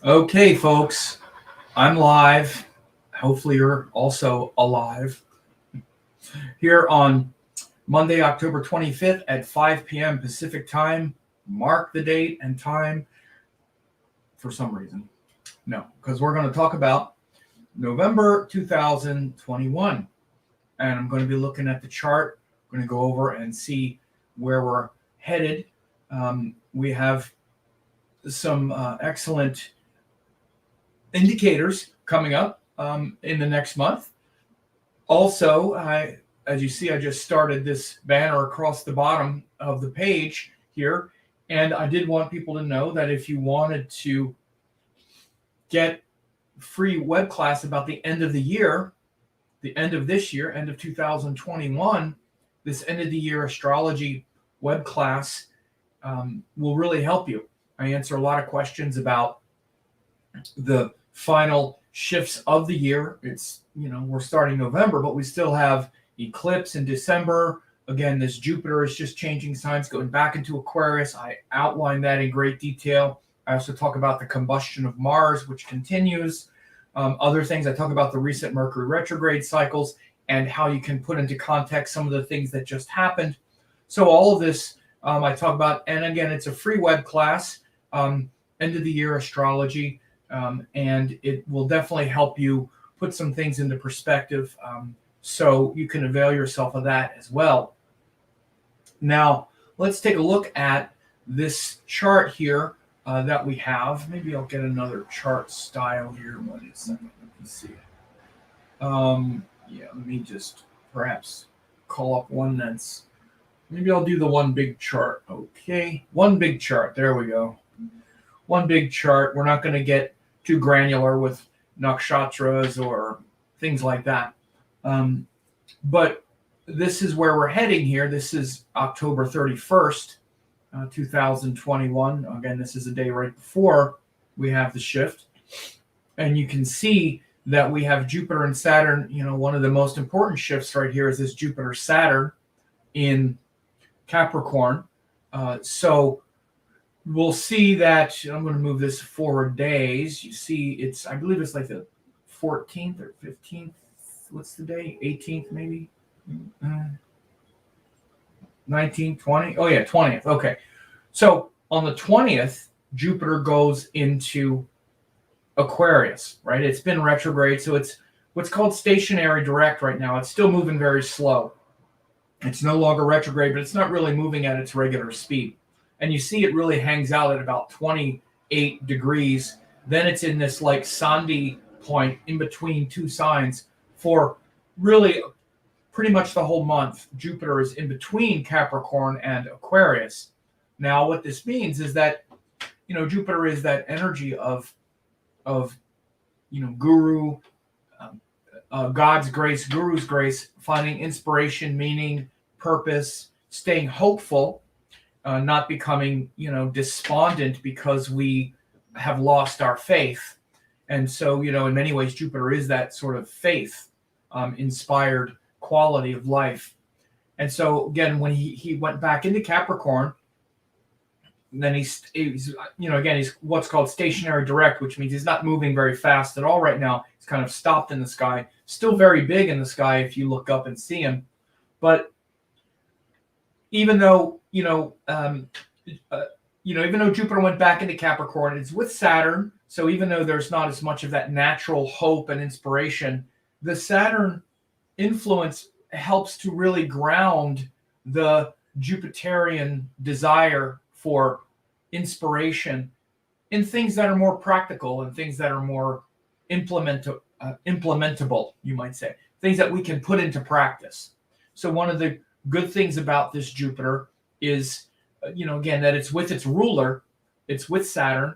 Okay, folks, I'm live. Hopefully, you're also alive here on Monday, October 25th at 5 p.m. Pacific time. Mark the date and time for some reason. No, because we're going to talk about November 2021. And I'm going to be looking at the chart. I'm going to go over and see where we're headed. We have some excellent indicators coming up in the next month. Also, as you see, I just started this banner across the bottom of the page here, and I did want people to know that if you wanted to get free web class about the end of the year, the end of this year, end of 2021, this end of the year astrology web class will really help you. I answer a lot of questions about the final shifts of the year. It's, we're starting November, but we still have eclipse in December. Again, this Jupiter is just changing signs, going back into Aquarius. I outline that in great detail. I also talk about the combustion of Mars, which continues. Other things, I talk about the recent Mercury retrograde cycles and how you can put into context some of the things that just happened. So all of this I talk about, and again, it's a free web class, end of the year astrology. And it will definitely help you put some things into perspective, so you can avail yourself of that as well. Now, let's take a look at this chart here that we have. Maybe I'll get another chart style here. What is that? Let me see. Let me just perhaps call up one that's, maybe I'll do the one big chart. Okay, one big chart. There we go. One big chart. We're not going to get too granular with nakshatras or things like that. But this is where we're heading here. This is October 31st, 2021. Again, this is a day right before we have the shift. And you can see that we have Jupiter and Saturn. One of the most important shifts right here is this Jupiter-Saturn in Capricorn. So we'll see that. I'm going to move this forward days. You see, I believe it's like the 14th or 15th. What's the day? 18th, maybe? 19th, 20th? Oh, yeah, 20th. Okay. So on the 20th, Jupiter goes into Aquarius, right? It's been retrograde, so it's what's called stationary direct right now. It's still moving very slow. It's no longer retrograde, but it's not really moving at its regular speed. And you see it really hangs out at about 28 degrees. Then it's in this like Sandy point in between two signs for really pretty much the whole month. Jupiter is in between Capricorn and Aquarius. Now, what this means is that, Jupiter is that energy of guru, God's grace, guru's grace, finding inspiration, meaning, purpose, staying hopeful, not becoming, despondent because we have lost our faith. And so, in many ways, Jupiter is that sort of faith inspired quality of life. And so, again, when he went back into Capricorn, then he's what's called stationary direct, which means he's not moving very fast at all right now. He's kind of stopped in the sky, still very big in the sky if you look up and see him. But even though, even though Jupiter went back into Capricorn, it's with Saturn. So even though there's not as much of that natural hope and inspiration, the Saturn influence helps to really ground the Jupiterian desire for inspiration in things that are more practical and things that are more implementable, you might say, things that we can put into practice. So one of the good things about this Jupiter is, again, that it's with its ruler, it's with Saturn.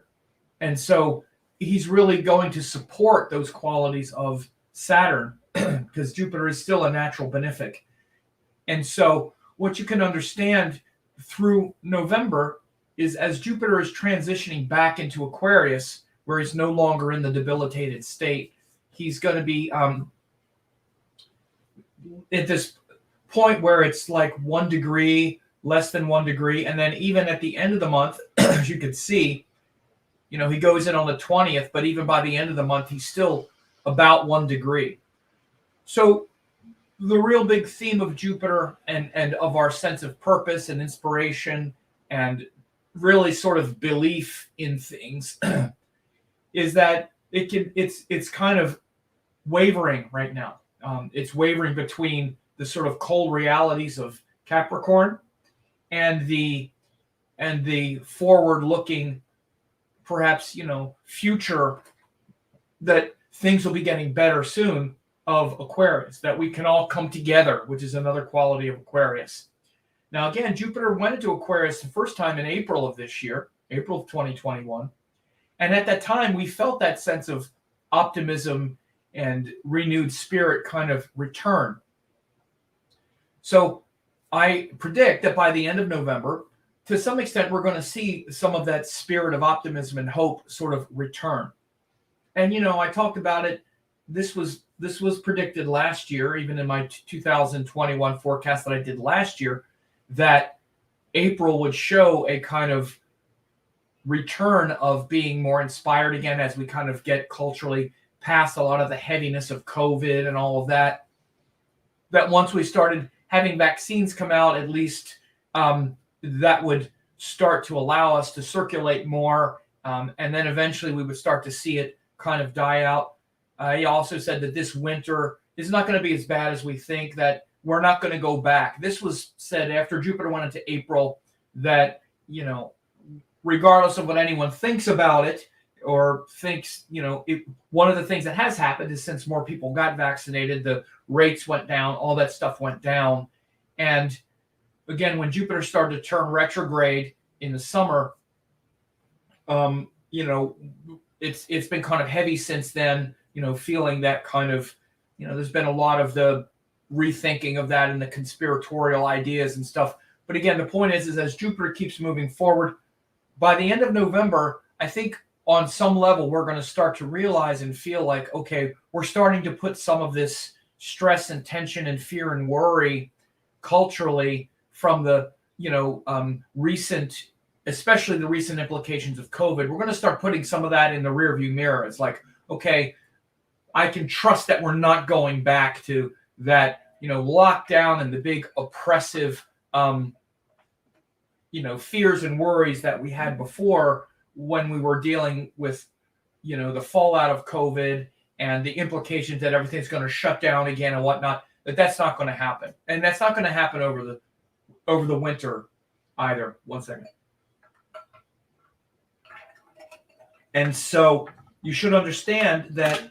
And so he's really going to support those qualities of Saturn because Jupiter is still a natural benefic. And so what you can understand through November is as Jupiter is transitioning back into Aquarius, where he's no longer in the debilitated state, he's going to be at this point where it's like 1 degree, less than 1 degree. And then even at the end of the month, as you can see, He goes in on the 20th, but even by the end of the month, he's still about 1 degree. So the real big theme of Jupiter and of our sense of purpose and inspiration and really sort of belief in things is that it's kind of wavering right now. It's wavering between the sort of cold realities of Capricorn and the forward-looking, perhaps future that things will be getting better soon of Aquarius, that we can all come together, which is another quality of Aquarius. Now, again, Jupiter went into Aquarius the first time in April of this year, April of 2021. And at that time, we felt that sense of optimism and renewed spirit kind of return. So I predict that by the end of November, to some extent, we're going to see some of that spirit of optimism and hope sort of return. And, I talked about it. This was predicted last year, even in my 2021 forecast that I did last year, that April would show a kind of return of being more inspired again as we kind of get culturally past a lot of the heaviness of COVID and all of that. That once we started having vaccines come out, at least that would start to allow us to circulate more. And then eventually we would start to see it kind of die out. He also said that this winter is not going to be as bad as we think, that we're not going to go back. This was said after Jupiter went into April, that, regardless of what anyone thinks about it or thinks, one of the things that has happened is since more people got vaccinated, the rates went down, all that stuff went down. And again, when Jupiter started to turn retrograde in the summer, it's been kind of heavy since then, feeling that kind of, there's been a lot of the rethinking of that and the conspiratorial ideas and stuff. But again, the point is as Jupiter keeps moving forward, by the end of November, I think on some level, we're going to start to realize and feel like, okay, we're starting to put some of this stress and tension and fear and worry culturally from the, especially the recent implications of COVID. We're going to start putting some of that in the rearview mirror. It's like, okay, I can trust that we're not going back to that, lockdown and the big oppressive, fears and worries that we had before when we were dealing with, the fallout of COVID and the implications that everything's going to shut down again and whatnot. That's not going to happen, and that's not going to happen over the winter either. One second. And so you should understand that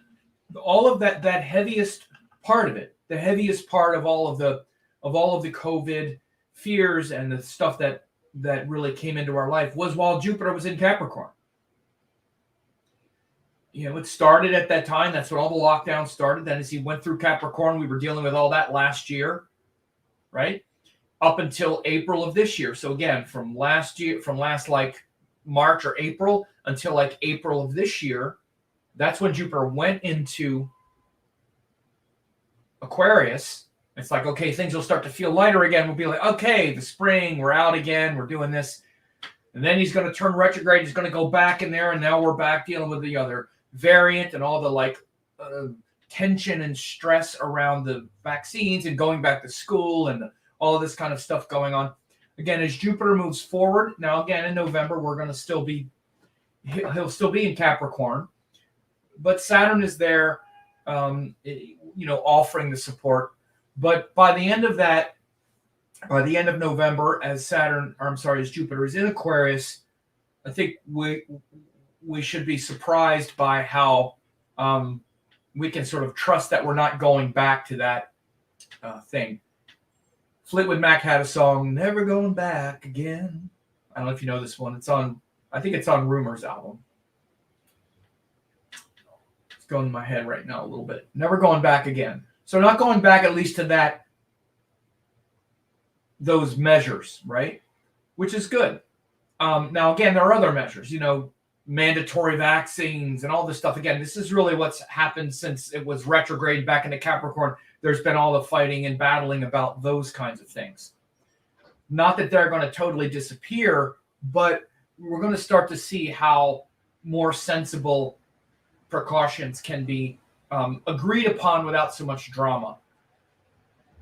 all of that heaviest part of it, the heaviest part of all of the COVID fears and the stuff that really came into our life was while Jupiter was in Capricorn. It started at that time. That's when all the lockdowns started. Then as he went through Capricorn, we were dealing with all that last year, right? Up until April of this year. So again, from last like March or April until like April of this year, that's when Jupiter went into Aquarius. It's like, okay, things will start to feel lighter again. We'll be like, okay, the spring, we're out again, we're doing this. And then he's going to turn retrograde. He's going to go back in there. And now we're back dealing with the other variant and all the tension and stress around the vaccines and going back to school and all this kind of stuff going on. Again, as Jupiter moves forward, now again in November, we're going to he'll still be in Capricorn, but Saturn is there, offering the support. But by the end of November, as Jupiter is in Aquarius, I think we should be surprised by how we can sort of trust that we're not going back to that thing. Fleetwood Mac had a song, "Never Going Back Again." I don't know if you know this one. I think it's on Rumor's album. It's going in my head right now a little bit. Never going back again. So not going back at least to those measures, right? Which is good. Now, again, there are other measures, mandatory vaccines and all this stuff. Again, this is really what's happened since it was retrograde back into Capricorn. There's been all the fighting and battling about those kinds of things. Not that they're going to totally disappear, but we're going to start to see how, more sensible precautions can be agreed upon without so much drama.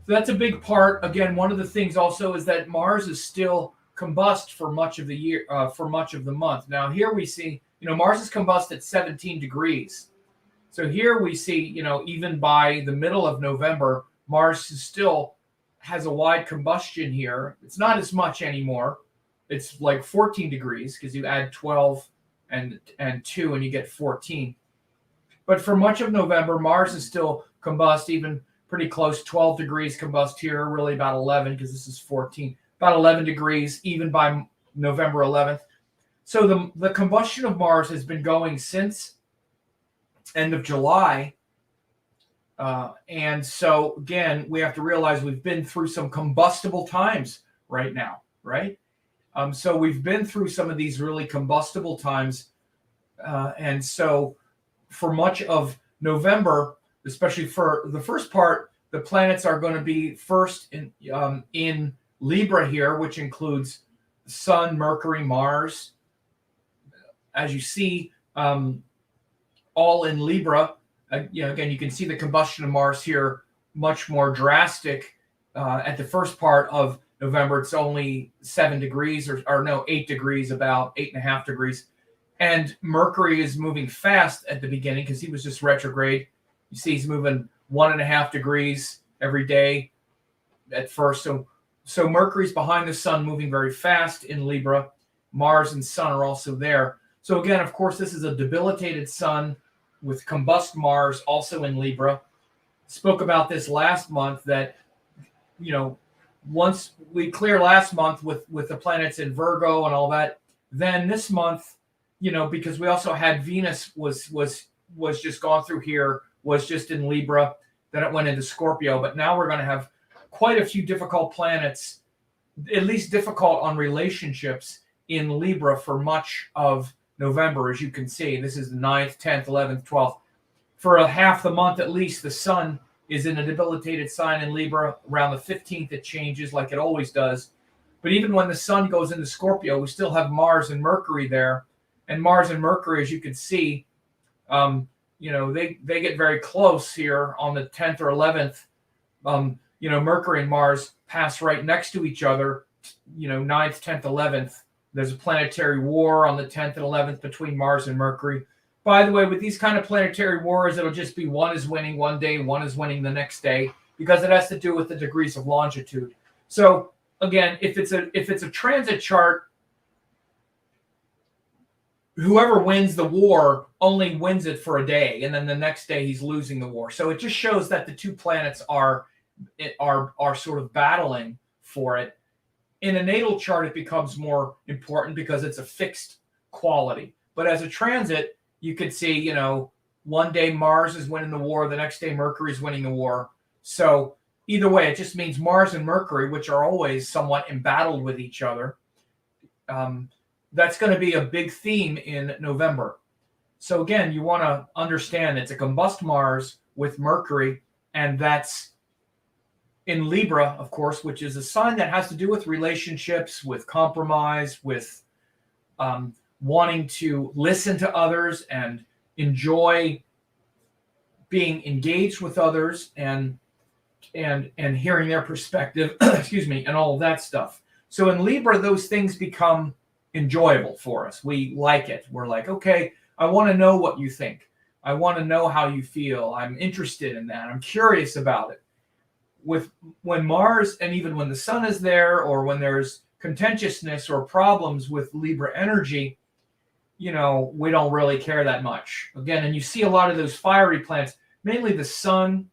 So that's a big part. Again, one of the things also is that Mars is still combust for much of the year, for much of the month. Now here we see, Mars is combust at 17 degrees. So here we see, even by the middle of November, Mars still has a wide combustion here. It's not as much anymore. It's like 14 degrees because you add 12 and 2 and you get 14. But for much of November, Mars is still combust, even pretty close, 12 degrees combust here, really about 11 because this is 14, about 11 degrees even by November 11th. So the combustion of Mars has been going since end of July. And so, again, we have to realize we've been through some combustible times right now, right? So we've been through some of these really combustible times. And so for much of November, especially for the first part, the planets are going to be first in Libra here, which includes Sun, Mercury, Mars. As you see, all in Libra. Again, you can see the combustion of Mars here much more drastic. At the first part of November, it's only 7 degrees, or no, 8 degrees, about 8.5 degrees. And Mercury is moving fast at the beginning because he was just retrograde. You see he's moving 1.5 degrees every day at first. So Mercury's behind the Sun, moving very fast in Libra. Mars and Sun are also there. So again, of course, this is a debilitated Sun with combust Mars also in Libra. Spoke about this last month that, once we clear last month with the planets in Virgo and all that, then this month, because we also had Venus was just gone through here, was just in Libra, then it went into Scorpio. But now we're going to have quite a few difficult planets, at least difficult on relationships in Libra for much of November, as you can see. This is the 9th, 10th, 11th, 12th. For a half the month at least, the Sun is in a debilitated sign in Libra. Around the 15th, it changes like it always does. But even when the Sun goes into Scorpio, we still have Mars and Mercury there. And Mars and Mercury, as you can see, they get very close here on the 10th or 11th. Mercury and Mars pass right next to each other, 9th, 10th, 11th. There's a planetary war on the 10th and 11th between Mars and Mercury. By the way, with these kind of planetary wars, it'll just be one is winning one day, one is winning the next day, because it has to do with the degrees of longitude. So again, if it's a transit chart, whoever wins the war only wins it for a day, and then the next day he's losing the war. So it just shows that the two planets are sort of battling for it. In a natal chart, it becomes more important because it's a fixed quality. But as a transit, you could see, one day Mars is winning the war, the next day Mercury is winning the war. So either way, it just means Mars and Mercury, which are always somewhat embattled with each other, that's going to be a big theme in November. So again, you want to understand it's a combust Mars with Mercury, and that's in Libra, of course, which is a sign that has to do with relationships, with compromise, with wanting to listen to others and enjoy being engaged with others and hearing their perspective, excuse me, and all of that stuff. So in Libra, those things become enjoyable for us. We like it. We're like, okay, I want to know what you think. I want to know how you feel. I'm interested in that. I'm curious about it. When Mars and even when the Sun is there, or when there's contentiousness or problems with Libra energy, we don't really care that much. Again, and you see a lot of those fiery planets, mainly the Sun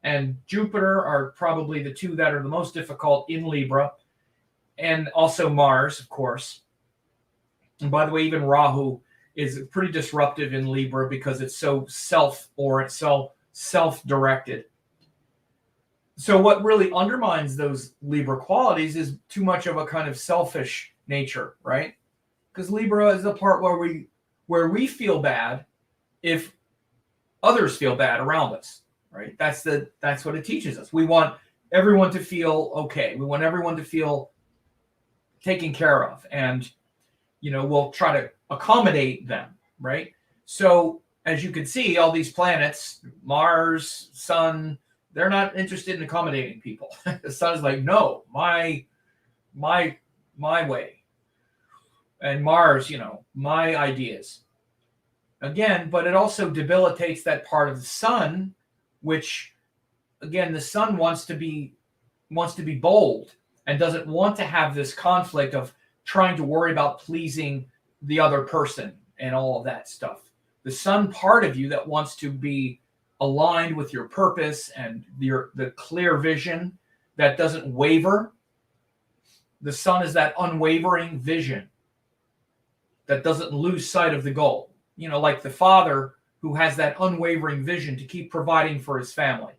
and Jupiter are probably the two that are the most difficult in Libra, and also Mars, of course. And by the way, even Rahu is pretty disruptive in Libra because it's so self-directed. So what really undermines those Libra qualities is too much of a kind of selfish nature, right? Because Libra is the part where we feel bad if others feel bad around us, right? That's what it teaches us. We want everyone to feel okay. We want everyone to feel taken care of, and we'll try to accommodate them. right? So as you can see, all these planets, Mars, Sun, they're not interested in accommodating people. The Sun is like, no, my way. And Mars, my ideas. Again, but it also debilitates that part of the Sun, which, again, the Sun wants to be bold and doesn't want to have this conflict of trying to worry about pleasing the other person and all of that stuff. The Sun part of you that wants to be aligned with your purpose and the clear vision that doesn't waver. The Sun is that unwavering vision that doesn't lose sight of the goal. Like the father who has that unwavering vision to keep providing for his family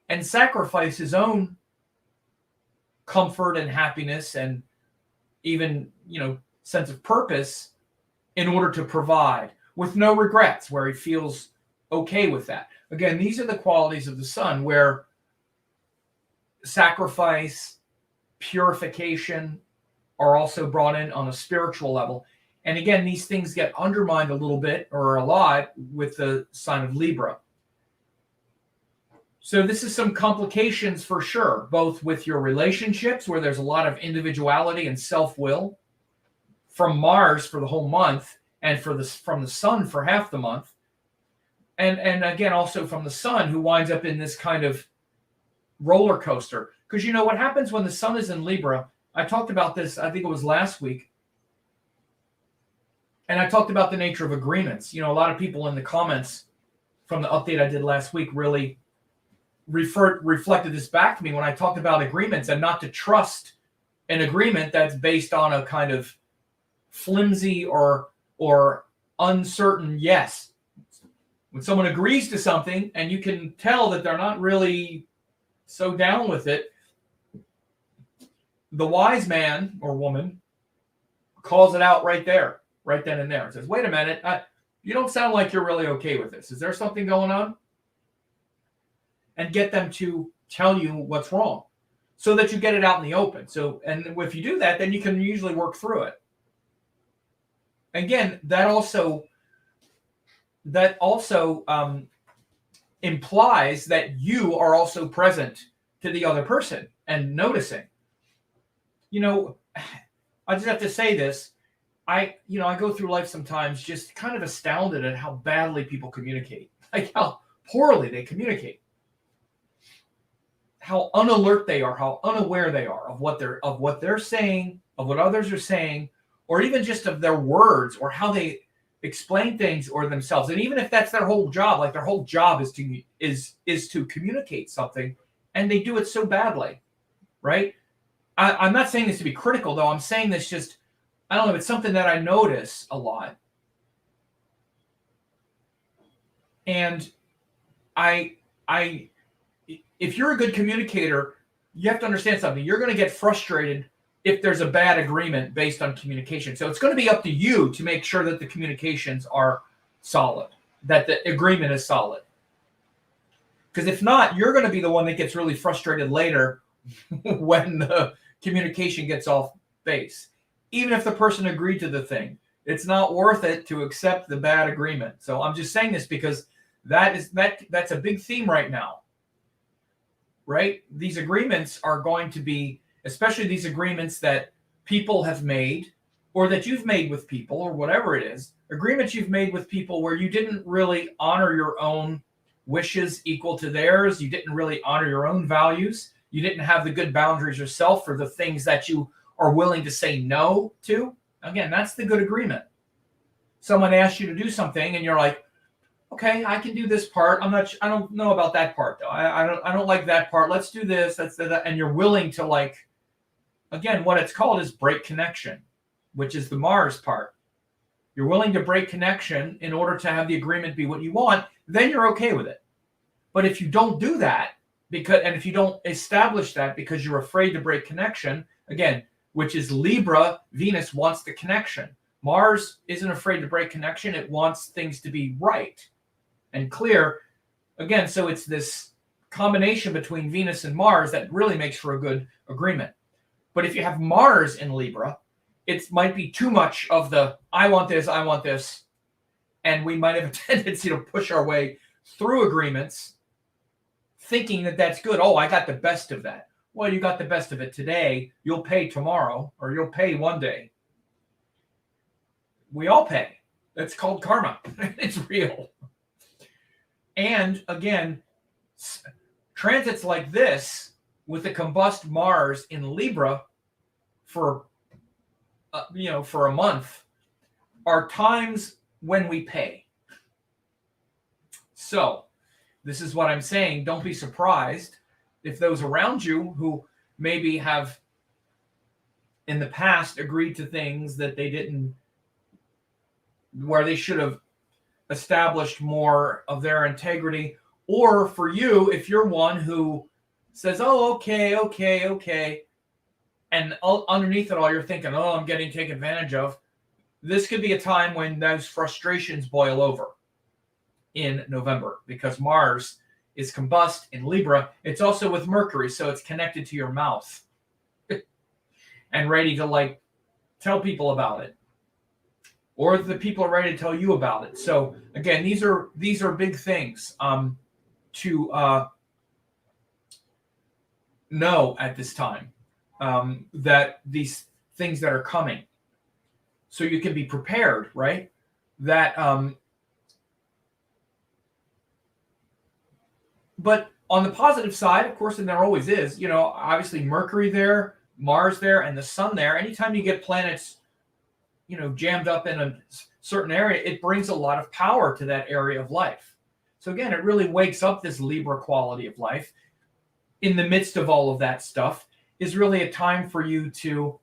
and sacrifice his own comfort and happiness and even, sense of purpose in order to provide with no regrets, where he feels okay with that. Again, these are the qualities of the Sun, where sacrifice, purification are also brought in on a spiritual level. And again, these things get undermined a little bit or a lot with the sign of Libra. So this is some complications for sure, both with your relationships, where there's a lot of individuality and self-will, from Mars for the whole month, and from the Sun for half the month. And again, also from the Sun, who winds up in this kind of roller coaster. Because what happens when the Sun is in Libra, I talked about this, I think it was last week, and I talked about the nature of agreements. A lot of people in the comments from the update I did last week really reflected this back to me when I talked about agreements, and not to trust an agreement that's based on a kind of flimsy or uncertain yes. When someone agrees to something and you can tell that they're not really so down with it, the wise man or woman calls it out right there, right then and there. It says, wait a minute, you don't sound like you're really okay with this. Is there something going on? And get them to tell you what's wrong so that you get it out in the open. And if you do that, then you can usually work through it. Again, that also implies that you are also present to the other person and noticing. I just have to say this. I go through life sometimes just kind of astounded at how badly people communicate, like how poorly they communicate, how unalert they are, how unaware they are of what they're saying, of what others are saying, or even just of their words or how they explain things or themselves. And even if that's their whole job, like their whole job is to communicate something, and they do it so badly, right? I'm not saying this to be critical, though. I'm saying this just, I don't know, it's something that I notice a lot. And if you're a good communicator, you have to understand something. You're going to get frustrated if there's a bad agreement based on communication. So it's going to be up to you to make sure that the communications are solid, that the agreement is solid. Because if not, you're going to be the one that gets really frustrated later when the communication gets off base. Even if the person agreed to the thing, it's not worth it to accept the bad agreement. So I'm just saying this because that's a big theme right now. Right? These agreements are going to be, especially these agreements that people have made or that you've made with people or whatever it is, agreements you've made with people where you didn't really honor your own wishes equal to theirs. You didn't really honor your own values. You didn't have the good boundaries yourself for the things that you are willing to say no to. Again, that's the good agreement. Someone asks you to do something and you're like, okay, I can do this part. I don't know about that part though. I don't like that part. Let's do this. That's that. And you're willing to, like, again, what it's called is break connection, which is the Mars part. You're willing to break connection in order to have the agreement be what you want. Then you're okay with it. But if you don't do that, and if you don't establish that because you're afraid to break connection, again, which is Libra, Venus wants the connection. Mars isn't afraid to break connection. It wants things to be right and clear. Again, so it's this combination between Venus and Mars that really makes for a good agreement. But if you have Mars in Libra, it might be too much of the, I want this, And we might have a tendency to push our way through agreements thinking that that's good. Oh, I got the best of that. Well, you got the best of it today. You'll pay tomorrow, or you'll pay one day. We all pay. That's called karma. It's real. And again, transits like this with the combust Mars in Libra for for a month are times when we pay. So this is what I'm saying. Don't be surprised if those around you who maybe have in the past agreed to things that they didn't, where they should have established more of their integrity, or for you, if you're one who says, oh, okay, and underneath it all, you're thinking, oh, I'm getting taken advantage of. This could be a time when those frustrations boil over in November because Mars is combust in Libra. It's also with Mercury, so it's connected to your mouth and ready to tell people about it, or the people are ready to tell you about it. So again, these are big things to know at this time, that these things that are coming, so you can be prepared, right? That but on the positive side, of course, and there always is, obviously Mercury there, Mars there, and the Sun there. Anytime you get planets, jammed up in a certain area, it brings a lot of power to that area of life. So again, it really wakes up this Libra quality of life. In the midst of all of that stuff is really a time for you to,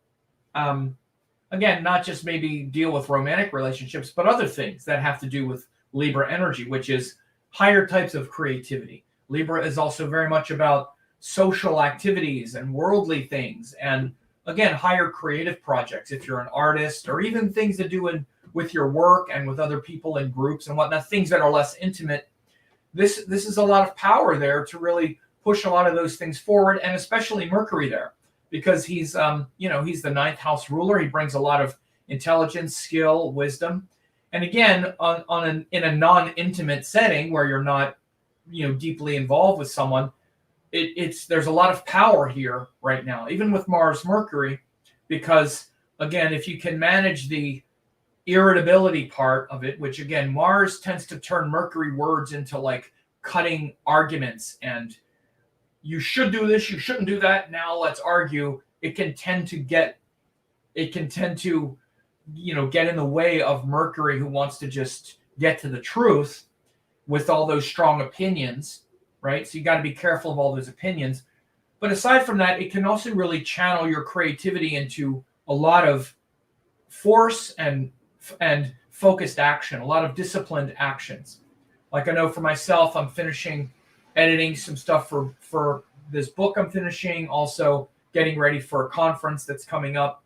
again, not just maybe deal with romantic relationships, but other things that have to do with Libra energy, which is higher types of creativity. Libra is also very much about social activities and worldly things, and again, higher creative projects if you're an artist, or even things to do with your work and with other people in groups and whatnot, things that are less intimate. This is a lot of power there to really push a lot of those things forward, and especially Mercury there, because he's he's the ninth house ruler. He brings a lot of intelligence, skill, wisdom, and again, in a non-intimate setting where you're not deeply involved with someone, there's a lot of power here right now, even with Mars Mercury, because again, if you can manage the irritability part of it, which again, Mars tends to turn Mercury words into cutting arguments, and you should do this, you shouldn't do that, now let's argue. It can tend to get in the way of Mercury, who wants to just get to the truth with all those strong opinions, right? So you got to be careful of all those opinions. But aside from that, it can also really channel your creativity into a lot of force and focused action, a lot of disciplined actions. Like I know for myself, I'm finishing editing some stuff for this book I'm finishing, also getting ready for a conference that's coming up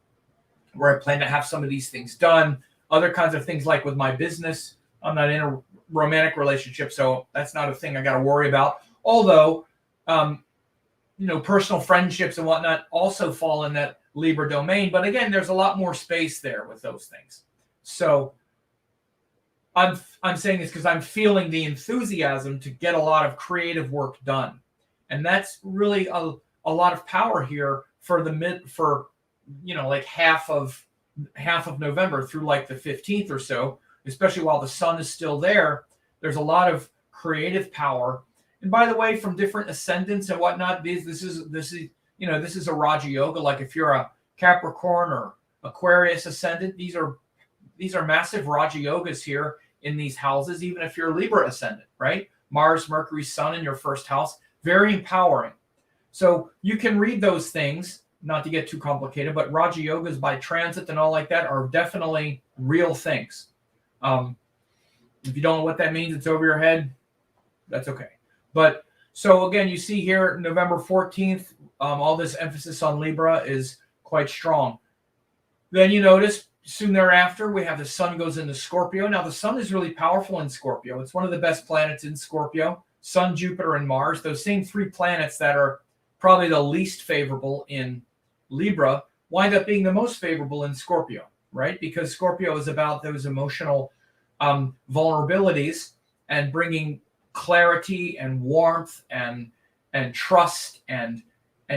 where I plan to have some of these things done. Other kinds of things like with my business, I'm not in a romantic relationship, so that's not a thing I got to worry about. Although, personal friendships and whatnot also fall in that Libra domain. But again, there's a lot more space there with those things. So I'm saying this because I'm feeling the enthusiasm to get a lot of creative work done, and that's really a lot of power here for half of November through the 15th or so. Especially while the Sun is still there, there's a lot of creative power. And by the way, from different ascendants and whatnot, this is a Raja Yoga. Like if you're a Capricorn or Aquarius ascendant, these are massive Raja Yogas here in these houses. Even if you're Libra ascendant, right? Mars, Mercury, Sun in your first house, very empowering. So you can read those things, not to get too complicated, but Raja Yogas by transit and all like that are definitely real things. If you don't know what that means, it's over your head. That's okay. But so again, you see here, November 14th, all this emphasis on Libra is quite strong. Then you notice soon thereafter, we have the Sun goes into Scorpio. Now, the Sun is really powerful in Scorpio. It's one of the best planets in Scorpio. Sun, Jupiter, and Mars, those same three planets that are probably the least favorable in Libra, wind up being the most favorable in Scorpio, right? Because Scorpio is about those emotional vulnerabilities and bringing clarity and warmth and trust and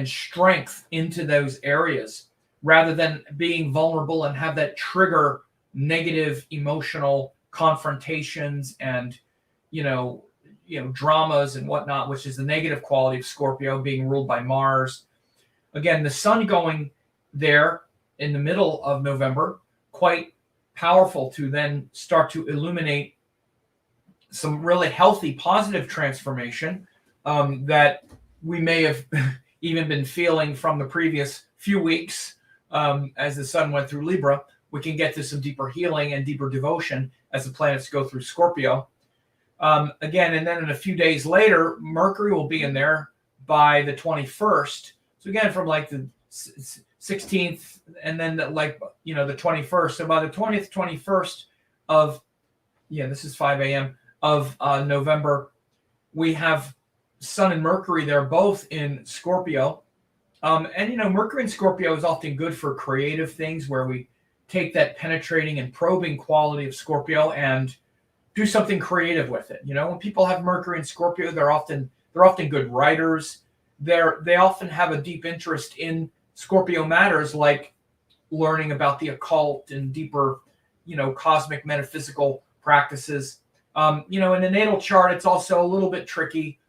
strength into those areas, rather than being vulnerable and have that trigger negative emotional confrontations and dramas and whatnot, which is the negative quality of Scorpio, being ruled by Mars. Again, the sun going there in the middle of November, quite powerful to then start to illuminate some really healthy, positive transformation that we may have even been feeling from the previous few weeks as the sun went through Libra. We can get to some deeper healing and deeper devotion as the planets go through Scorpio. Again, and then in a few days later, Mercury will be in there by the 21st. So again, from like the 16th and then the 21st. So by the 20th, 21st of, this is 5 a.m. of November, we have Sun and Mercury. They're both in Scorpio. Mercury in Scorpio is often good for creative things where we take that penetrating and probing quality of Scorpio and do something creative with it. When people have Mercury in Scorpio, they're often good writers. They often have a deep interest in Scorpio matters, like learning about the occult and deeper, cosmic metaphysical practices. In the natal chart, it's also a little bit tricky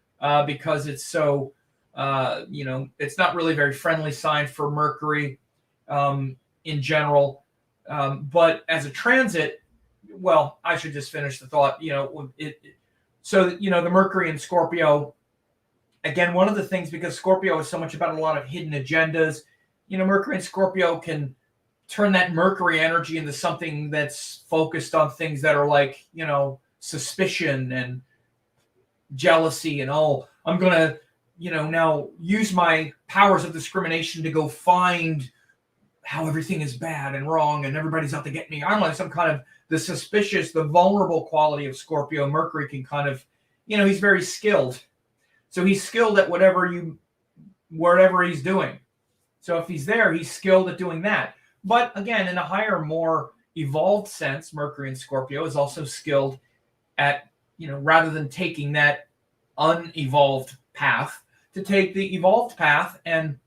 because it's so, it's not really very friendly sign for Mercury in general. But as a transit, well, I should just finish the thought. The Mercury in Scorpio, again, one of the things, because Scorpio is so much about a lot of hidden agendas, Mercury in Scorpio can turn that Mercury energy into something that's focused on things that are like, suspicion and jealousy and, I'm going to, now use my powers of discrimination to go find how everything is bad and wrong and everybody's out to get me. I'm like some kind of the suspicious, the vulnerable quality of Scorpio. Mercury can kind of, he's very skilled. So he's skilled at whatever he's doing. So if he's there, he's skilled at doing that. But again, in a higher, more evolved sense, Mercury in Scorpio is also skilled at, rather than taking that unevolved path, to take the evolved path and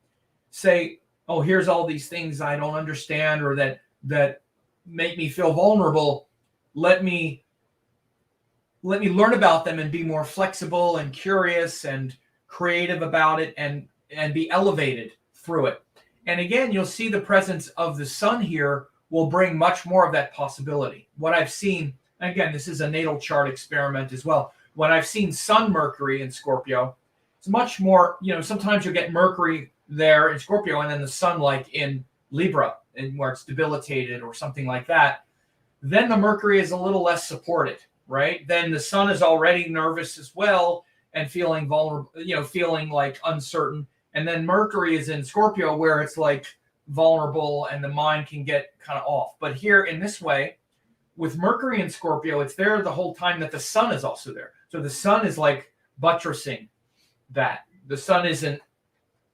say, oh, here's all these things I don't understand or that make me feel vulnerable. Let me learn about them and be more flexible and curious and creative about it and be elevated through it. And again, you'll see the presence of the sun here will bring much more of that possibility. What I've seen, again, this is a natal chart experiment as well. When I've seen Sun Mercury in Scorpio, it's much more, sometimes you'll get Mercury there in Scorpio and then the sun like in Libra, and where it's debilitated or something like that. Then the Mercury is a little less supported, right? Then the sun is already nervous as well and feeling vulnerable, feeling like uncertain. And then Mercury is in Scorpio where it's like vulnerable and the mind can get kind of off. But here in this way, with Mercury in Scorpio, it's there the whole time that the sun is also there. So the sun is like buttressing that. The sun isn't,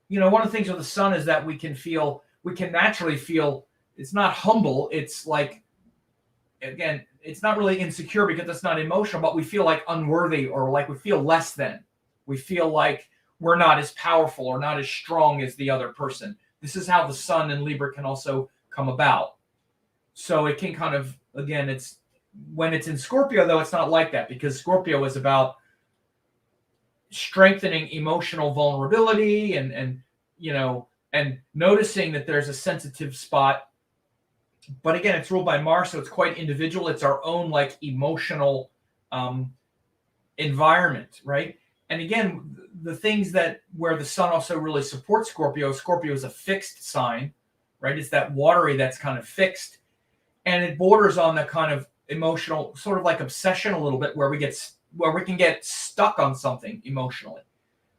one of the things with the sun is that we can naturally feel, it's not humble. It's like, again, it's not really insecure because it's not emotional, but we feel like unworthy or like we feel less than. We feel like we're not as powerful or not as strong as the other person. This is how the sun in Libra can also come about. So it can kind of, again, it's when it's in Scorpio, though, it's not like that because Scorpio is about strengthening emotional vulnerability and noticing that there's a sensitive spot. But again, it's ruled by Mars, so it's quite individual. It's our own like emotional environment, right? And again, the things that where the sun also really supports Scorpio is a fixed sign, right? It's that watery that's kind of fixed. And it borders on the kind of emotional, sort of like obsession a little bit, where we can get stuck on something emotionally.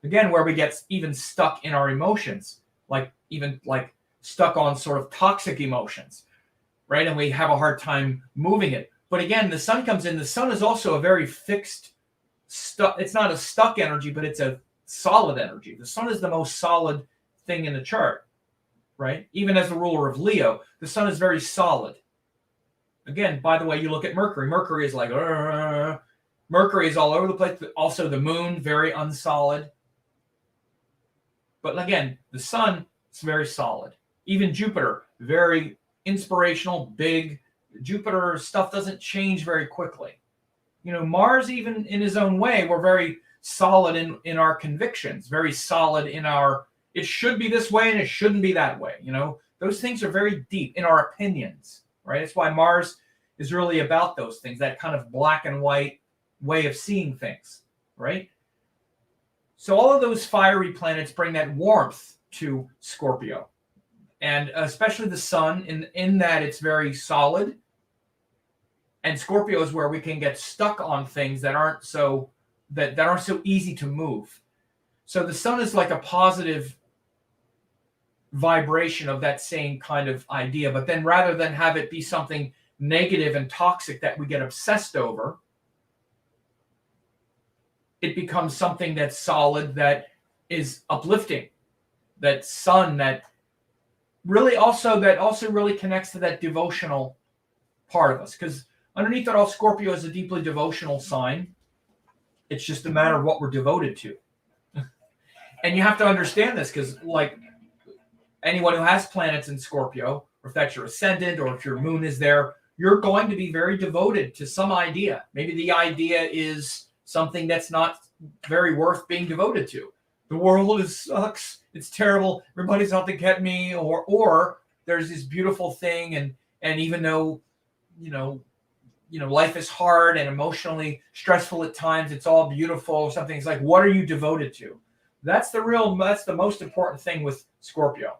Again, where we get even stuck in our emotions, like even like stuck on sort of toxic emotions, right? And we have a hard time moving it. But again, the sun comes in. The sun is also a very fixed, it's not a stuck energy, but it's a solid energy. The sun is the most solid thing in the chart, right? Even as the ruler of Leo, the sun is very solid. Again, by the way, you look at Mercury. Mercury is like, Mercury is all over the place. Also, the moon, very unsolid. But again, the sun is very solid. Even Jupiter, very inspirational, big. Jupiter stuff doesn't change very quickly. Mars, even in his own way, we're very solid in our convictions, very solid in our, it should be this way and it shouldn't be that way. Those things are very deep in our opinions, right? That's why Mars is really about those things, that kind of black and white way of seeing things, right? So all of those fiery planets bring that warmth to Scorpio, and especially the sun in that it's very solid. And Scorpio is where we can get stuck on things that aren't so easy to move. So the sun is like a positive vibration of that same kind of idea. But then rather than have it be something negative and toxic that we get obsessed over, it becomes something that's solid, that is uplifting, that sun that also really connects to that devotional part of us. Because underneath it all, Scorpio is a deeply devotional sign. It's just a matter of what we're devoted to. And you have to understand this, because like anyone who has planets in Scorpio, or if that's your ascendant, or if your moon is there, you're going to be very devoted to some idea. Maybe the idea is something that's not very worth being devoted to. The world sucks. It's terrible. Everybody's out to get me. Or there's this beautiful thing, and even though life is hard and emotionally stressful at times, it's all beautiful. Something's like, what are you devoted to? That's the most important thing with Scorpio.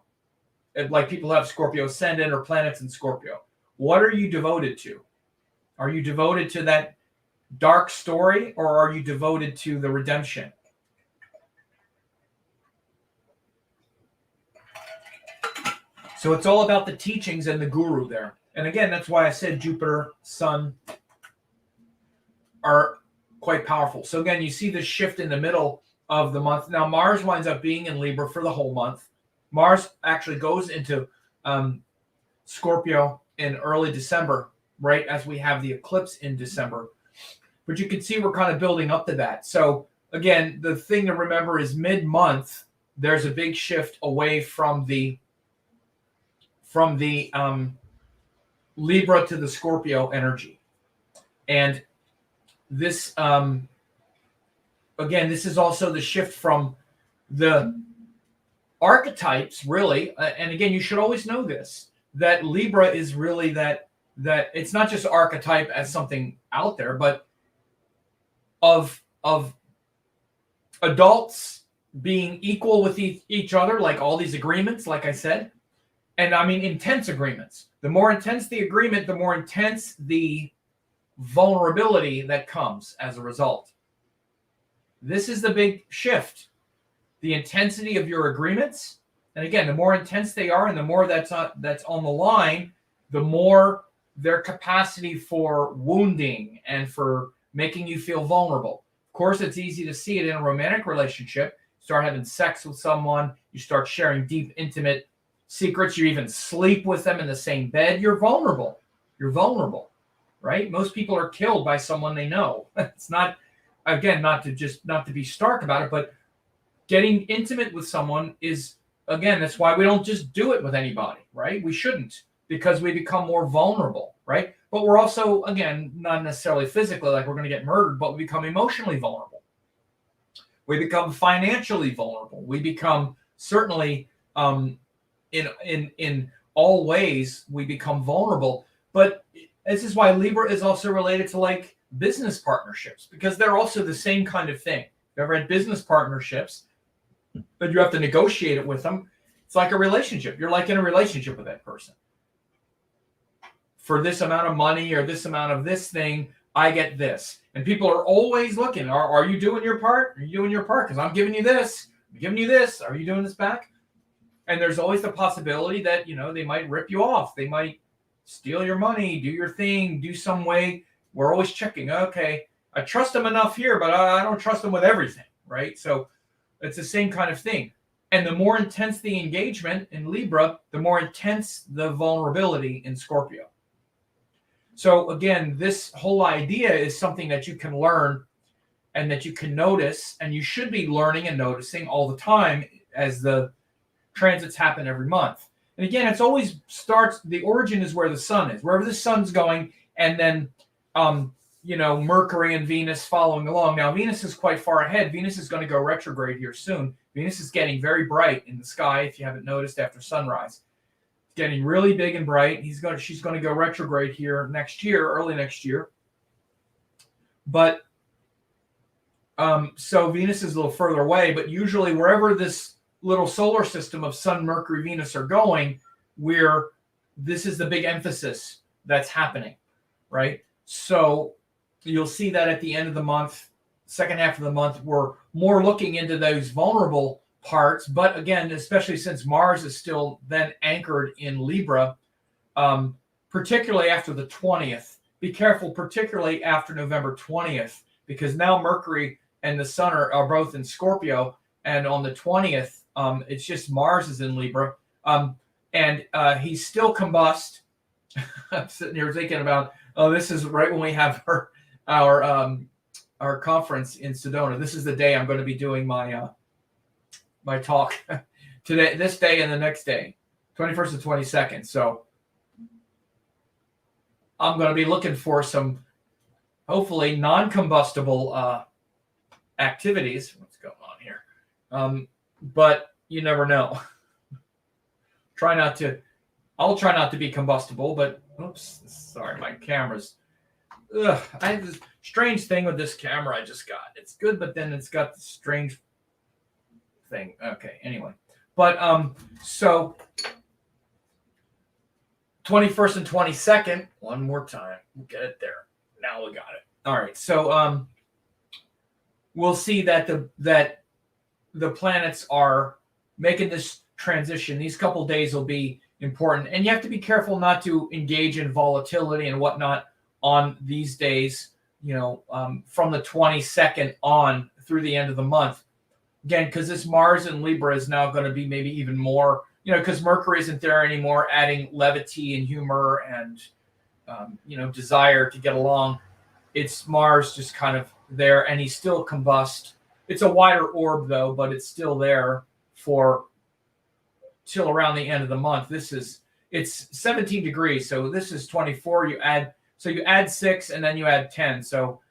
Like people have Scorpio ascendant or planets in Scorpio. What are you devoted to? Are you devoted to that dark story, or are you devoted to the redemption? So it's all about the teachings and the guru there. And again, that's why I said Jupiter, Sun are quite powerful. So again, you see this shift in the middle of the month. Now, Mars winds up being in Libra for the whole month. Mars actually goes into Scorpio in early December, right as we have the eclipse in December. But you can see we're kind of building up to that. So again, the thing to remember is mid-month, there's a big shift away from the Libra to the Scorpio energy. And this, again, this is also the shift from the archetypes, really. And again, you should always know this, that Libra is really that it's not just archetype as something out there, but of adults being equal with each other, like all these agreements, like I said. And I mean, intense agreements. The more intense the agreement, the more intense the vulnerability that comes as a result. This is the big shift. The intensity of your agreements. And again, the more intense they are and the more that's on the line, the more their capacity for wounding and for making you feel vulnerable. Of course, it's easy to see it in a romantic relationship. Start having sex with someone. You start sharing deep, intimate secrets. You even sleep with them in the same bed. You're vulnerable. You're vulnerable, right? Most people are killed by someone they know. It's not, again, not to be stark about it, but getting intimate with someone is, again, that's why we don't just do it with anybody, right? We shouldn't, because we become more vulnerable, right? But we're also, again, not necessarily physically, like we're going to get murdered, but we become emotionally vulnerable. We become financially vulnerable. We become certainly, in all ways, we become vulnerable. But this is why Libra is also related to like business partnerships, because they're also the same kind of thing. You ever had business partnerships, but you have to negotiate it with them. It's like a relationship. You're like in a relationship with that person. For this amount of money or this amount of this thing, I get this. And people are always looking. Are you doing your part? Are you doing your part? Because I'm giving you this. I'm giving you this. Are you doing this back? And there's always the possibility that, they might rip you off. They might steal your money, do your thing, do some way. We're always checking. Okay, I trust them enough here, but I don't trust them with everything, right? So it's the same kind of thing. And the more intense the engagement in Libra, the more intense the vulnerability in Scorpio. So again, this whole idea is something that you can learn and that you can notice, and you should be learning and noticing all the time as the transits happen every month. And again, it's always starts, the origin is where the sun is, wherever the sun's going, and then Mercury and Venus following along. Now, Venus is quite far ahead. Venus is going to go retrograde here soon. Venus is getting very bright in the sky, if you haven't noticed, after sunrise. It's getting really big and bright. She's going to go retrograde here next year, early next year. But so Venus is a little further away, but usually wherever this little solar system of Sun, Mercury, Venus are going, where this is the big emphasis that's happening, right? So you'll see that at the end of the month, second half of the month, we're more looking into those vulnerable parts. But again, especially since Mars is still then anchored in Libra, particularly after the 20th, be careful, particularly after November 20th, because now Mercury and the Sun are both in Scorpio, and on the 20th, it's just Mars is in Libra, and he's still combust. I'm sitting here thinking about, this is right when we have our conference in Sedona. This is the day I'm going to be doing my my talk today, this day and the next day, 21st and 22nd. So I'm going to be looking for some hopefully non-combustible activities. What's going on here? But you never know. I'll try not to be combustible, but oops, sorry, my camera's. I have this strange thing with this camera I just got. It's good, but then it's got this strange thing. Okay, anyway. But so 21st and 22nd, one more time. We'll get it there. Now we got it. All right. So we'll see that the planets are making this transition. These couple days will be important, and you have to be careful not to engage in volatility and whatnot on these days, from the 22nd on through the end of the month. Again, because this Mars in Libra is now going to be maybe even more, because Mercury isn't there anymore, adding levity and humor and, desire to get along. It's Mars just kind of there, and he's still combust. It's a wider orb, though, but it's still there for till around the end of the month. It's 17 degrees, so this is 24. You add 6 and then you add 10. So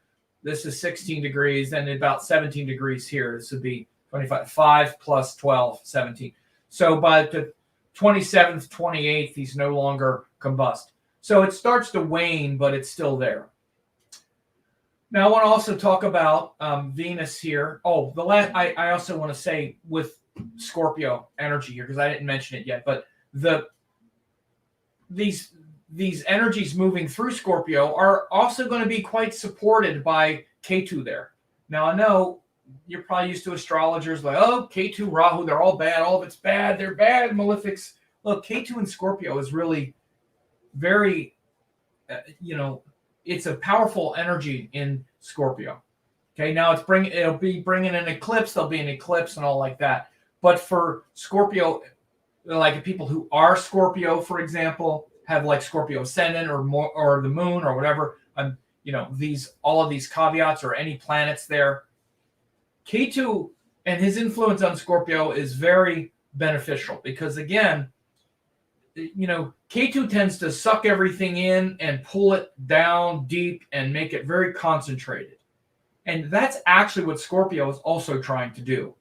this is 16 degrees, then about 17 degrees here. This would be 25, 5 plus 12, 17. So by the 27th, 28th, he's no longer combust. So it starts to wane, but it's still there. Now I want to also talk about Venus here. Oh, I also want to say with Scorpio energy here, because I didn't mention it yet, but these energies moving through Scorpio are also going to be quite supported by Ketu there. Now, I know you're probably used to astrologers like, oh, Ketu, Rahu, they're all bad. All of it's bad. They're bad malefics. Look, Ketu in Scorpio is really very, it's a powerful energy in Scorpio. Okay, now it'll be bringing an eclipse. There'll be an eclipse and all like that. But for Scorpio, like people who are Scorpio, for example, have like Scorpio ascendant or the moon or whatever, all of these caveats or any planets there. Ketu and his influence on Scorpio is very beneficial because, again, Ketu tends to suck everything in and pull it down deep and make it very concentrated. And that's actually what Scorpio is also trying to do.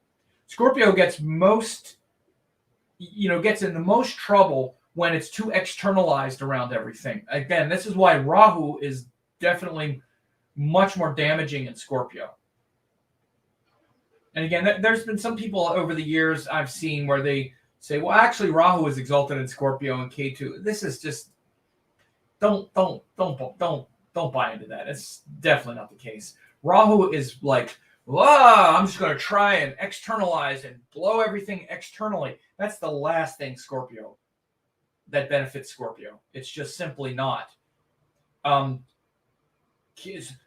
Scorpio gets in the most trouble when it's too externalized around everything. Again, this is why Rahu is definitely much more damaging in Scorpio. And again, there's been some people over the years I've seen where they say, well, actually Rahu is exalted in Scorpio and Ketu. This is just don't buy into that. It's definitely not the case. Rahu is like, I'm just going to try and externalize and blow everything externally. That's the last thing that benefits Scorpio. It's just simply not.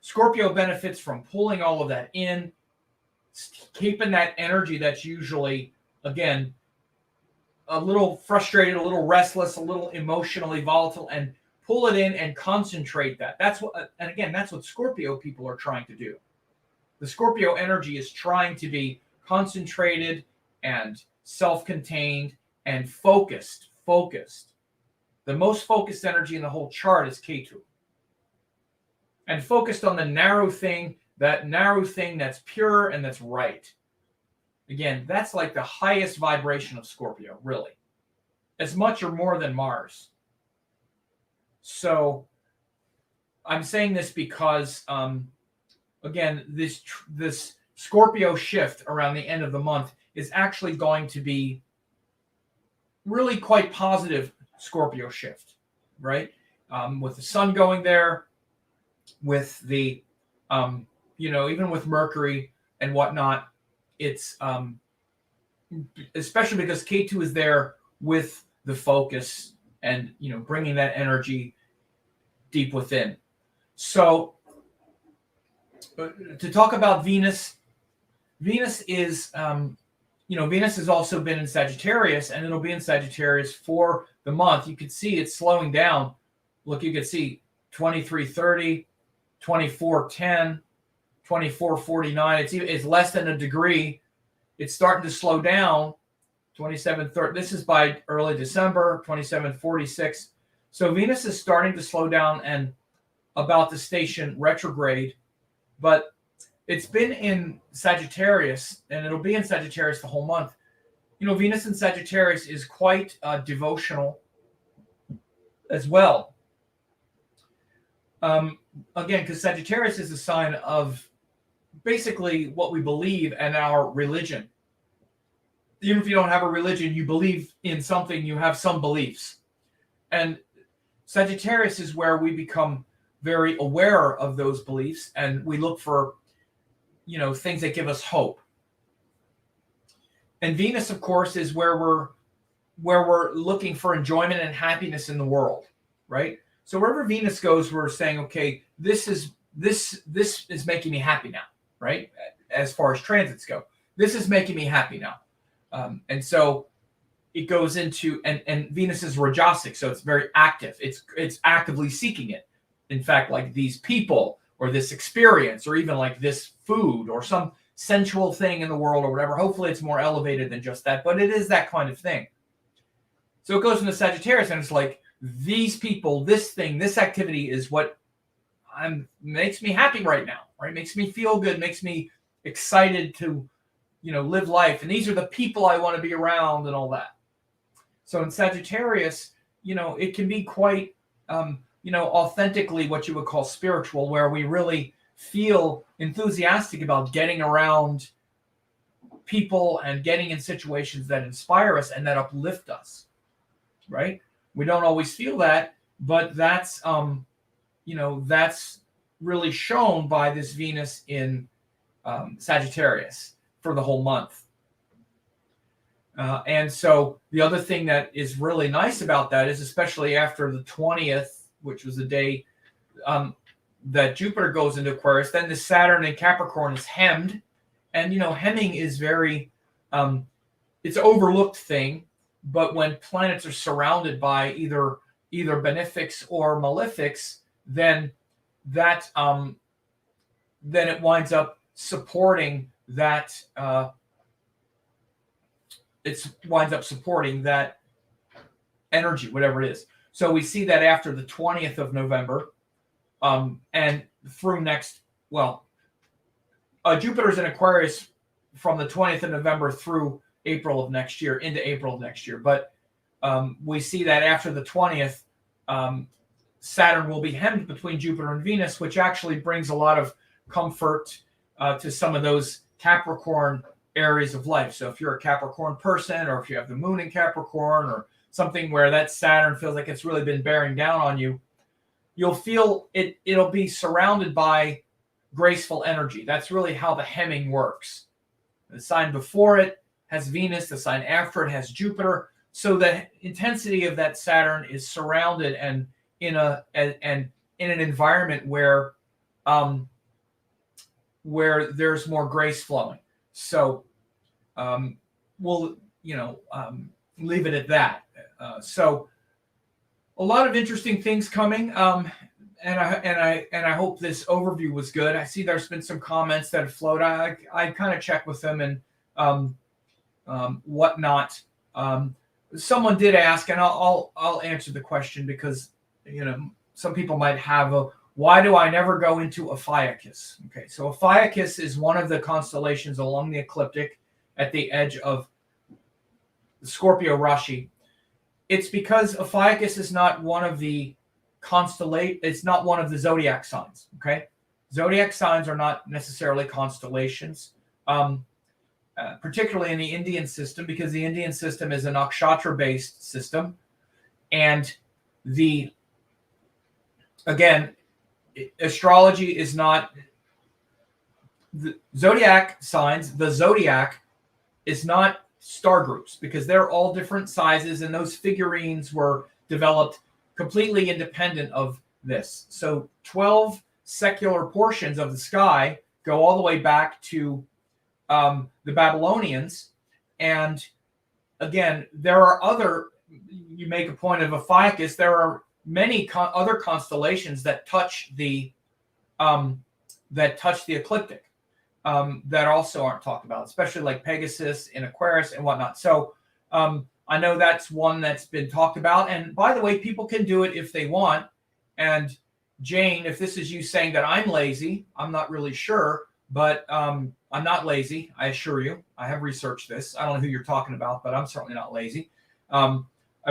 Scorpio benefits from pulling all of that in, keeping that energy that's usually, again, a little frustrated, a little restless, a little emotionally volatile, and pull it in and concentrate that. That's what, and again, that's what Scorpio people are trying to do. The Scorpio energy is trying to be concentrated and self-contained and focused. The most focused energy in the whole chart is Ketu. And focused on the narrow thing that's pure and that's right. Again, that's like the highest vibration of Scorpio, really. As much or more than Mars. So I'm saying this because, again, this Scorpio shift around the end of the month is actually going to be really quite positive Scorpio shift, right? With the sun going there, with the, even with Mercury and whatnot, it's especially because K2 is there with the focus and, bringing that energy deep within. So to talk about Venus is, Venus has also been in Sagittarius, and it'll be in Sagittarius for the month. You can see it's slowing down. Look, you can see 2330, 2410, 2449. It's less than a degree. It's starting to slow down. 2730. This is by early December. 2746. So Venus is starting to slow down and about to station retrograde, but it's been in Sagittarius, and it'll be in Sagittarius the whole month. Venus in Sagittarius is quite devotional as well. Again, because Sagittarius is a sign of basically what we believe and our religion. Even if you don't have a religion, you believe in something, you have some beliefs. And Sagittarius is where we become very aware of those beliefs, and we look for things that give us hope. And Venus, of course, is where we're looking for enjoyment and happiness in the world, right? So wherever Venus goes, we're saying, okay, this is making me happy now, right? As far as transits go, this is making me happy now. And so it goes into, and Venus is Rajasic, so it's very active. It's actively seeking it. In fact, like these people or this experience or even like this food or some sensual thing in the world or whatever. Hopefully it's more elevated than just that, but it is that kind of thing. So it goes into Sagittarius, and it's like these people, this thing, this activity is what makes me happy right now, right? Makes me feel good, makes me excited to, live life. And these are the people I want to be around and all that. So in Sagittarius, it can be quite, authentically what you would call spiritual, where we really feel enthusiastic about getting around people and getting in situations that inspire us and that uplift us, right? We don't always feel that, but that's, that's really shown by this Venus in Sagittarius for the whole month. And so the other thing that is really nice about that is, especially after the 20th, which was the day that Jupiter goes into Aquarius, then the Saturn in Capricorn is hemmed. And, hemming is very, it's an overlooked thing. But when planets are surrounded by either benefics or malefics, then that, then it winds up supporting that, energy, whatever it is. So we see that after the 20th of November, and through Jupiter's in Aquarius from the 20th of November through April of next year, into April of next year. But we see that after the 20th, Saturn will be hemmed between Jupiter and Venus, which actually brings a lot of comfort to some of those Capricorn areas of life. So if you're a Capricorn person, or if you have the moon in Capricorn, or something where that Saturn feels like it's really been bearing down on you, you'll feel it'll be surrounded by graceful energy. That's really how the hemming works. The sign before it has Venus, the sign after it has Jupiter. So the intensity of that Saturn is surrounded and in an environment where there's more grace flowing. So we'll leave it at that. So a lot of interesting things coming. And I hope this overview was good. I see there's been some comments that have flowed. I kind of check with them and whatnot. Someone did ask, and I'll answer the question because some people might have a, why do I never go into Ophiuchus? Okay, so Ophiuchus is one of the constellations along the ecliptic at the edge of the Scorpio Rashi. It's because Ophiuchus is not one of the it's not one of the zodiac signs. Okay, zodiac signs are not necessarily constellations, particularly in the Indian system, because the Indian system is a nakshatra-based system, and astrology is not the zodiac signs. The zodiac is not star groups because they're all different sizes, and those figurines were developed completely independent of this. So 12 secular portions of the sky go all the way back to the Babylonians. And again, there are you make a point of Ophiuchus, there are many other constellations that touch the ecliptic that also aren't talked about, especially like Pegasus and Aquarius and whatnot. So I know that's one that's been talked about. And by the way, people can do it if they want. And Jane, if this is you saying that I'm lazy, I'm not really sure, but I'm not lazy. I assure you, I have researched this. I don't know who you're talking about, but I'm certainly not lazy. I've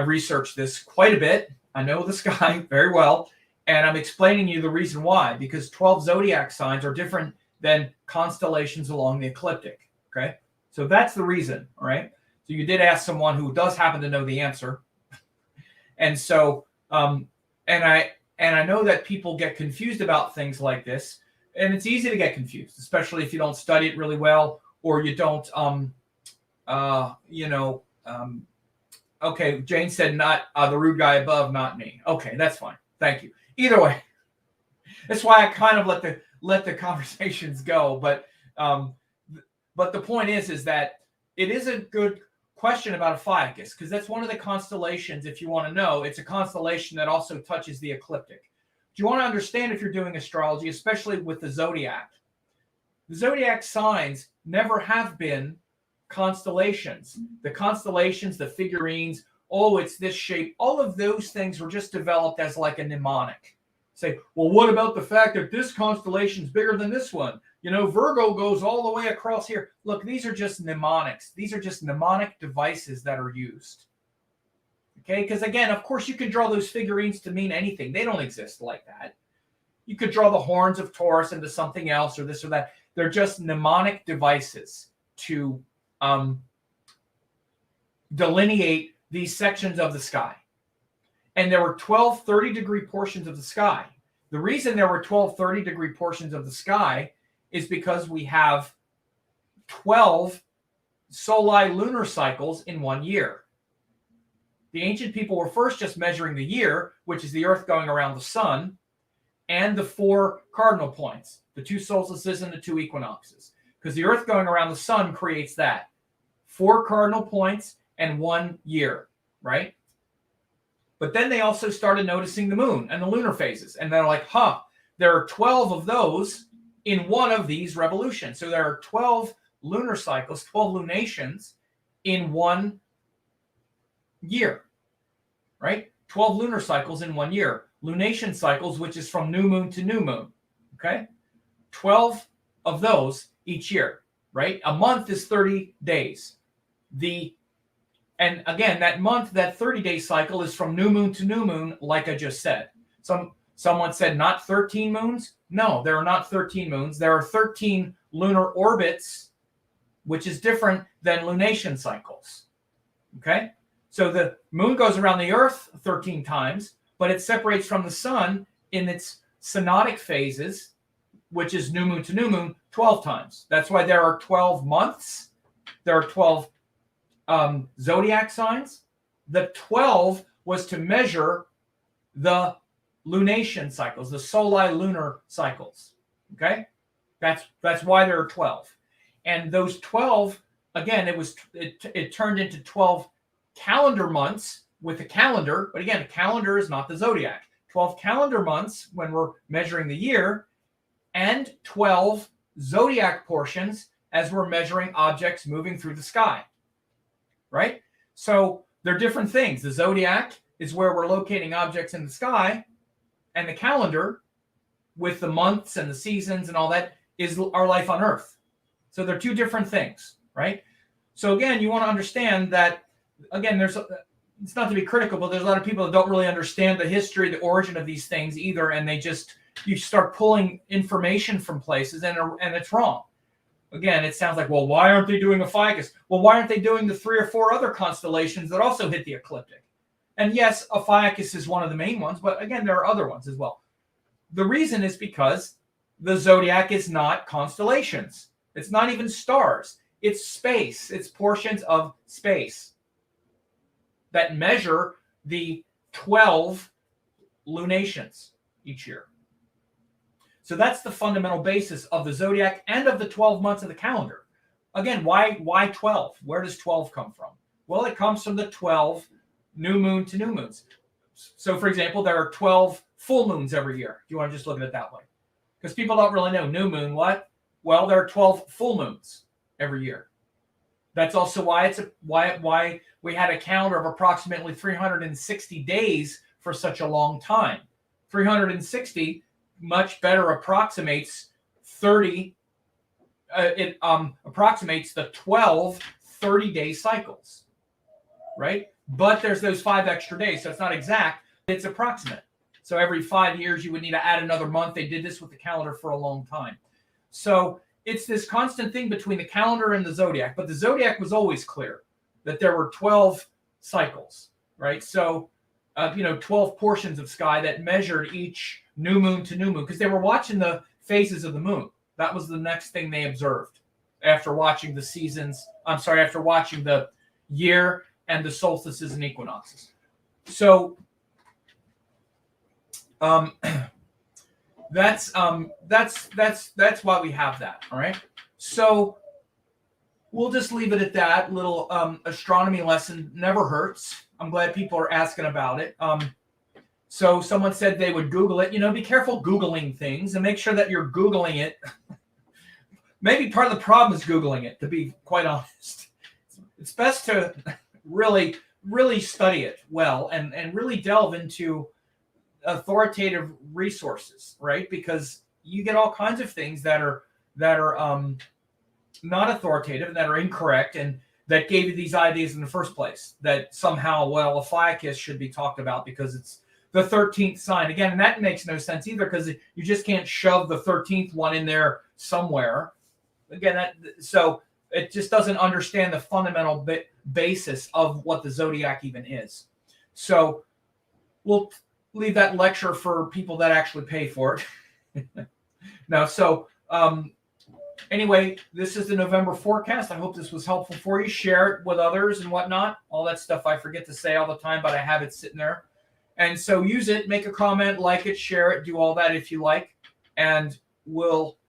researched this quite a bit. I know the sky very well. And I'm explaining you the reason why, because 12 zodiac signs are different than constellations along the ecliptic. Okay. So that's the reason. All right. So you did ask someone who does happen to know the answer. And so, and I know that people get confused about things like this, and it's easy to get confused, especially if you don't study it really well, or you don't, okay, Jane said not the rude guy above, not me. Okay, that's fine. Thank you. Either way, that's why I kind of let the conversations go. But the point is that it is a good question about Ophiuchus, because that's one of the constellations. If you want to know, it's a constellation that also touches the ecliptic. Do you want to understand, if you're doing astrology, especially with the zodiac signs never have been constellations. The constellations, the figurines, oh, it's this shape, all of those things were just developed as like a mnemonic. Say, well, what about the fact that this constellation is bigger than this one? Virgo goes all the way across here. Look, these are just mnemonics. These are just mnemonic devices that are used. Okay, because again, of course, you can draw those figurines to mean anything. They don't exist like that. You could draw the horns of Taurus into something else or this or that. They're just mnemonic devices to delineate these sections of the sky. And there were 12 30-degree portions of the sky. The reason there were 12 30-degree portions of the sky is because we have 12 soli lunar cycles in 1 year. The ancient people were first just measuring the year, which is the Earth going around the sun, and the 4 cardinal points, the 2 solstices and the 2 equinoxes. Because the Earth going around the sun creates that. 4 cardinal points and 1 year, right? But then they also started noticing the moon and the lunar phases. And they're like, there are 12 of those in one of these revolutions. So there are 12 lunar cycles, 12 lunations in 1 year, right? 12 lunar cycles in 1 year. Lunation cycles, which is from new moon to new moon, okay? 12 of those each year, right? A month is 30 days. And again, that month, that 30-day cycle is from new moon to new moon, like I just said. Someone said not 13 moons. No, there are not 13 moons. There are 13 lunar orbits, which is different than lunation cycles. Okay? So the moon goes around the Earth 13 times, but it separates from the sun in its synodic phases, which is new moon to new moon, 12 times. That's why there are 12 months. There are 12 zodiac signs. The 12 was to measure the lunation cycles, the soli lunar cycles. Okay, that's why there are 12, and those 12 again, it turned into 12 calendar months with the calendar, but again, the calendar is not the zodiac. 12 calendar months when we're measuring the year, and 12 zodiac portions as we're measuring objects moving through the sky, right? So they're different things. The zodiac is where we're locating objects in the sky, and the calendar, with the months and the seasons and all that, is our life on Earth. So they're two different things, right? So again, you want to understand that, again, it's not to be critical, but there's a lot of people that don't really understand the history, the origin of these things either, and you start pulling information from places, and it's wrong. Again, it sounds like, well, why aren't they doing Ophiuchus? Well, why aren't they doing the 3 or 4 other constellations that also hit the ecliptic? And yes, Ophiuchus is one of the main ones, but again, there are other ones as well. The reason is because the zodiac is not constellations. It's not even stars. It's space. It's portions of space that measure the 12 lunations each year. So that's the fundamental basis of the zodiac and of the 12 months of the calendar. Again, why 12? Where does 12 come from? Well, it comes from the 12 new moon to new moons. So, for example, there are 12 full moons every year. If you want to just look at it that way. Because people don't really know new moon, what? Well, there are 12 full moons every year. That's also why why we had a calendar of approximately 360 days for such a long time. 360 much better approximates 30. It approximates the 12 30-day cycles, right? But there's those 5 extra days, so it's not exact. It's approximate. So every 5 years, you would need to add another month. They did this with the calendar for a long time. So it's this constant thing between the calendar and the zodiac. But the zodiac was always clear that there were 12 cycles, right? So, 12 portions of sky that measured each new moon to new moon, because they were watching the phases of the moon. That was the next thing they observed after watching the seasons. After watching the year and the solstices and equinoxes. So that's why we have that. All right. So we'll just leave it at that. Little astronomy lesson never hurts. I'm glad people are asking about it. So someone said they would Google it. Be careful Googling things and make sure that you're Googling it. Maybe part of the problem is Googling it, to be quite honest. It's best to really, really study it well and really delve into authoritative resources, right? Because you get all kinds of things that are not authoritative and that are incorrect and that gave you these ideas in the first place. That somehow, well, Ophiuchus should be talked about because it's the 13th sign. Again, and that makes no sense either because you just can't shove the 13th one in there somewhere. Again, so it just doesn't understand the fundamental basis of what the zodiac even is. So we'll leave that lecture for people that actually pay for it. Anyway, this is the November forecast. I hope this was helpful for you. Share it with others and whatnot. All that stuff I forget to say all the time, but I have it sitting there. And so use it, make a comment, like it, share it, do all that if you like. And we'll